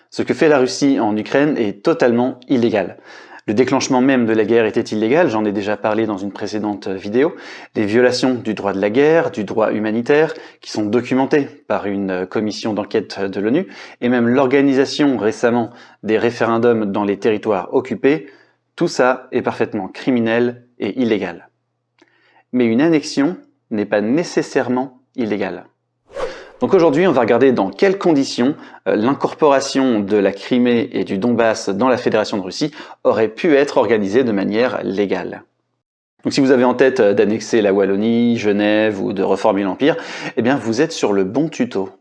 Ce que fait la Russie en Ukraine est totalement illégal. Le déclenchement même de la guerre était illégal, j'en ai déjà parlé dans une précédente vidéo. Les violations du droit de la guerre, du droit humanitaire, qui sont documentées par une commission d'enquête de l'ONU, et même l'organisation récemment des référendums dans les territoires occupés, tout ça est parfaitement criminel et illégal. Mais une annexion n'est pas nécessairement illégale. Donc aujourd'hui, on va regarder dans quelles conditions l'incorporation de la Crimée et du Donbass dans la Fédération de Russie aurait pu être organisée de manière légale. Donc si vous avez en tête d'annexer la Wallonie, Genève ou de reformer l'Empire, eh bien vous êtes sur le bon tuto.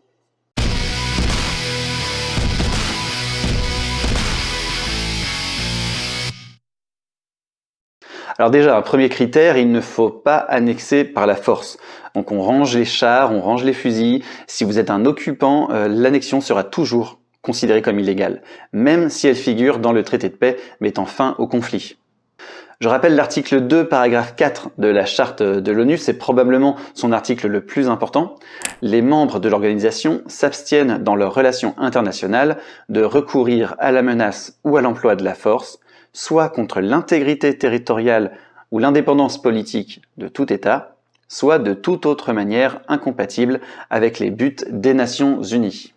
Alors déjà, un premier critère, il ne faut pas annexer par la force. Donc on range les chars, on range les fusils. Si vous êtes un occupant, l'annexion sera toujours considérée comme illégale, même si elle figure dans le traité de paix mettant fin au conflit. Je rappelle l'article 2, paragraphe 4 de la charte de l'ONU, c'est probablement son article le plus important. Les membres de l'organisation s'abstiennent dans leurs relations internationales de recourir à la menace ou à l'emploi de la force, soit contre l'intégrité territoriale ou l'indépendance politique de tout État, soit de toute autre manière incompatible avec les buts des Nations Unies.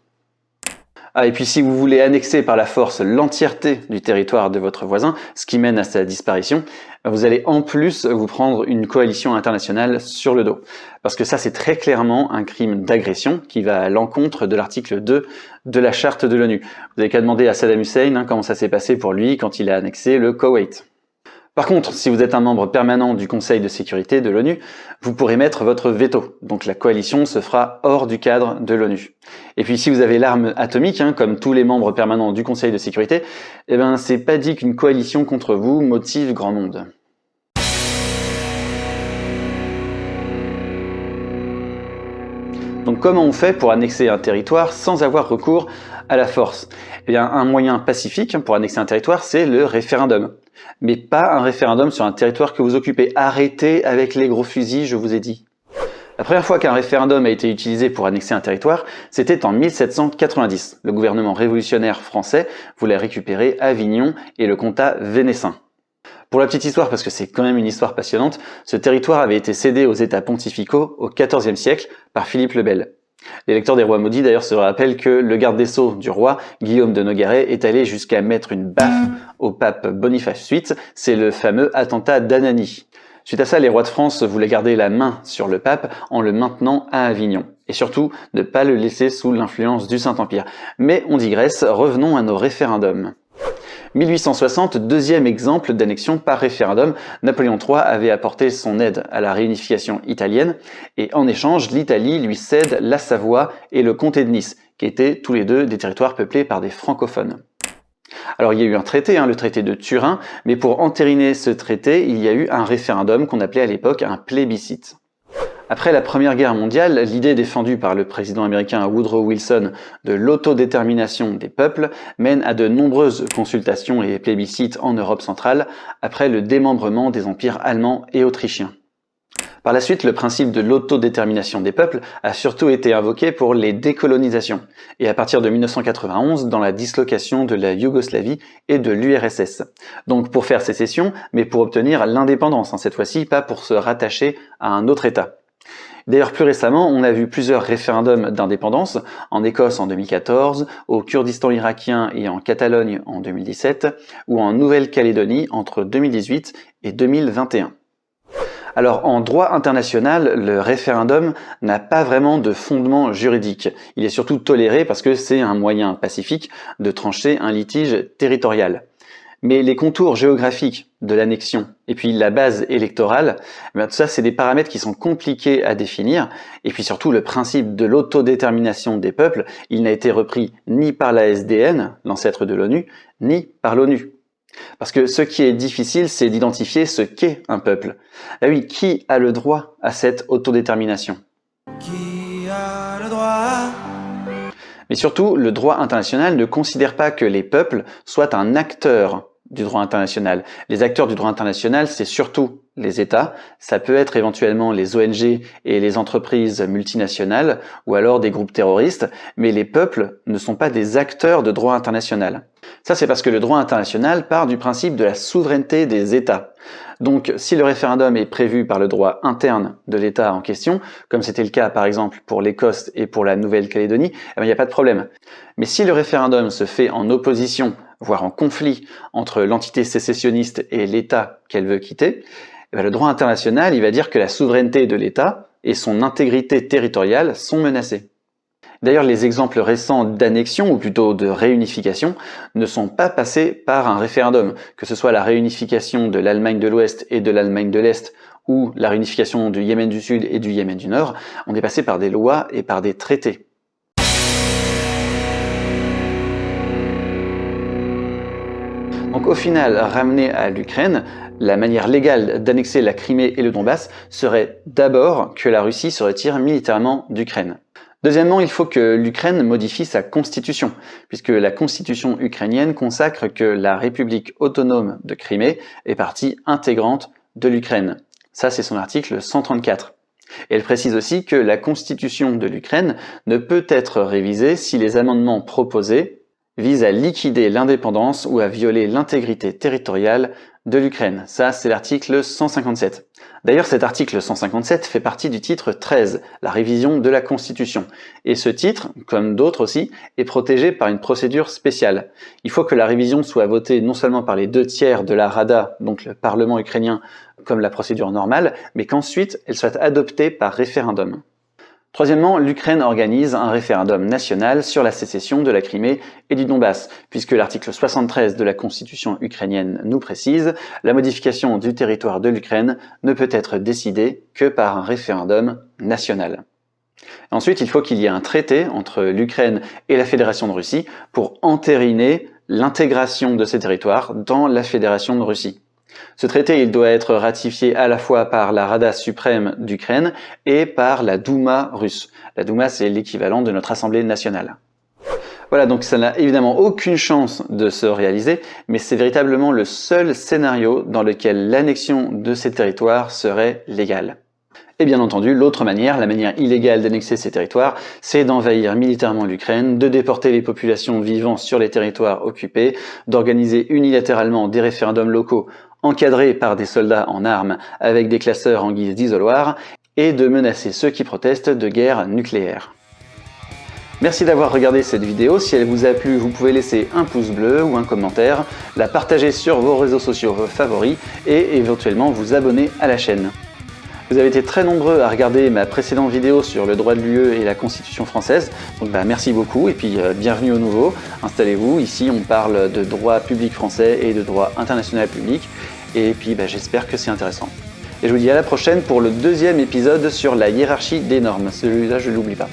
Et puis si vous voulez annexer par la force l'entièreté du territoire de votre voisin, ce qui mène à sa disparition, vous allez en plus vous prendre une coalition internationale sur le dos. Parce que ça, c'est très clairement un crime d'agression qui va à l'encontre de l'article 2 de la charte de l'ONU. Vous n'avez qu'à demander à Saddam Hussein comment ça s'est passé pour lui quand il a annexé le Koweït. Par contre, si vous êtes un membre permanent du Conseil de sécurité de l'ONU, vous pourrez mettre votre veto. Donc la coalition se fera hors du cadre de l'ONU. Et puis si vous avez l'arme atomique, comme tous les membres permanents du Conseil de sécurité, eh ben c'est pas dit qu'une coalition contre vous motive grand monde. Donc comment on fait pour annexer un territoire sans avoir recours à la force? Eh bien, un moyen pacifique pour annexer un territoire, c'est le référendum. Mais pas un référendum sur un territoire que vous occupez. Arrêtez avec les gros fusils, je vous ai dit. La première fois qu'un référendum a été utilisé pour annexer un territoire, c'était en 1790. Le gouvernement révolutionnaire français voulait récupérer Avignon et le comtat vénécin. Pour la petite histoire, parce que c'est quand même une histoire passionnante, ce territoire avait été cédé aux États pontificaux au XIVe siècle par Philippe le Bel. Les lecteurs des Rois maudits d'ailleurs se rappellent que le garde des Sceaux du roi, Guillaume de Nogaret, est allé jusqu'à mettre une baffe au pape Boniface VIII, c'est le fameux attentat d'Ananie. Suite à ça, les rois de France voulaient garder la main sur le pape en le maintenant à Avignon. Et surtout, ne pas le laisser sous l'influence du Saint-Empire. Mais on digresse, revenons à nos référendums. 1860, deuxième exemple d'annexion par référendum, Napoléon III avait apporté son aide à la réunification italienne et en échange, l'Italie lui cède la Savoie et le comté de Nice, qui étaient tous les deux des territoires peuplés par des francophones. Alors il y a eu un traité, le traité de Turin, mais pour entériner ce traité, il y a eu un référendum qu'on appelait à l'époque un plébiscite. Après la Première Guerre mondiale, l'idée défendue par le président américain Woodrow Wilson de l'autodétermination des peuples mène à de nombreuses consultations et plébiscites en Europe centrale après le démembrement des empires allemands et autrichiens. Par la suite, le principe de l'autodétermination des peuples a surtout été invoqué pour les décolonisations, et à partir de 1991 dans la dislocation de la Yougoslavie et de l'URSS. Donc pour faire sécession, mais pour obtenir l'indépendance, cette fois-ci, pas pour se rattacher à un autre État. D'ailleurs, plus récemment, on a vu plusieurs référendums d'indépendance, en Écosse en 2014, au Kurdistan irakien et en Catalogne en 2017, ou en Nouvelle-Calédonie entre 2018 et 2021. Alors, en droit international, le référendum n'a pas vraiment de fondement juridique. Il est surtout toléré parce que c'est un moyen pacifique de trancher un litige territorial. Mais les contours géographiques de l'annexion et puis la base électorale, tout ça c'est des paramètres qui sont compliqués à définir. Et puis surtout le principe de l'autodétermination des peuples, il n'a été repris ni par la SDN, l'ancêtre de l'ONU, ni par l'ONU. Parce que ce qui est difficile, c'est d'identifier ce qu'est un peuple. Oui, qui a le droit à cette autodétermination? Qui a le droit? Mais surtout, le droit international ne considère pas que les peuples soient un acteur du droit international. Les acteurs du droit international, c'est surtout les États, ça peut être éventuellement les ONG et les entreprises multinationales, ou alors des groupes terroristes, mais les peuples ne sont pas des acteurs de droit international. Ça, c'est parce que le droit international part du principe de la souveraineté des États. Donc, si le référendum est prévu par le droit interne de l'État en question, comme c'était le cas par exemple pour l'Écosse et pour la Nouvelle-Calédonie, il n'y a pas de problème. Mais si le référendum se fait en opposition, voire en conflit entre l'entité sécessionniste et l'État qu'elle veut quitter, le droit international il va dire que la souveraineté de l'État et son intégrité territoriale sont menacées. D'ailleurs, les exemples récents d'annexion, ou plutôt de réunification, ne sont pas passés par un référendum, que ce soit la réunification de l'Allemagne de l'Ouest et de l'Allemagne de l'Est, ou la réunification du Yémen du Sud et du Yémen du Nord, on est passé par des lois et par des traités. Donc au final, ramené à l'Ukraine, la manière légale d'annexer la Crimée et le Donbass serait d'abord que la Russie se retire militairement d'Ukraine. Deuxièmement, il faut que l'Ukraine modifie sa constitution, puisque la constitution ukrainienne consacre que la République autonome de Crimée est partie intégrante de l'Ukraine. Ça, c'est son article 134. Et elle précise aussi que la constitution de l'Ukraine ne peut être révisée si les amendements proposés visent à liquider l'indépendance ou à violer l'intégrité territoriale de l'Ukraine. Ça, c'est l'article 157. D'ailleurs, cet article 157 fait partie du titre 13, la révision de la Constitution. Et ce titre, comme d'autres aussi, est protégé par une procédure spéciale. Il faut que la révision soit votée non seulement par les 2/3 de la Rada, donc le Parlement ukrainien, comme la procédure normale, mais qu'ensuite elle soit adoptée par référendum. Troisièmement, l'Ukraine organise un référendum national sur la sécession de la Crimée et du Donbass, puisque l'article 73 de la Constitution ukrainienne nous précise « La modification du territoire de l'Ukraine ne peut être décidée que par un référendum national ». Ensuite, il faut qu'il y ait un traité entre l'Ukraine et la Fédération de Russie pour entériner l'intégration de ces territoires dans la Fédération de Russie. Ce traité, il doit être ratifié à la fois par la Rada suprême d'Ukraine et par la Douma russe. La Douma, c'est l'équivalent de notre Assemblée nationale. Voilà, donc ça n'a évidemment aucune chance de se réaliser, mais c'est véritablement le seul scénario dans lequel l'annexion de ces territoires serait légale. Et bien entendu, l'autre manière, la manière illégale d'annexer ces territoires, c'est d'envahir militairement l'Ukraine, de déporter les populations vivant sur les territoires occupés, d'organiser unilatéralement des référendums locaux encadrés par des soldats en armes avec des classeurs en guise d'isoloir, et de menacer ceux qui protestent de guerre nucléaire. Merci d'avoir regardé cette vidéo. Si elle vous a plu, vous pouvez laisser un pouce bleu ou un commentaire, la partager sur vos réseaux sociaux favoris et éventuellement vous abonner à la chaîne. Vous avez été très nombreux à regarder ma précédente vidéo sur le droit de l'UE et la Constitution française, donc merci beaucoup et puis bienvenue au nouveau. Installez-vous, ici on parle de droit public français et de droit international public, et puis j'espère que c'est intéressant. Et je vous dis à la prochaine pour le deuxième épisode sur la hiérarchie des normes, celui-là je ne l'oublie pas.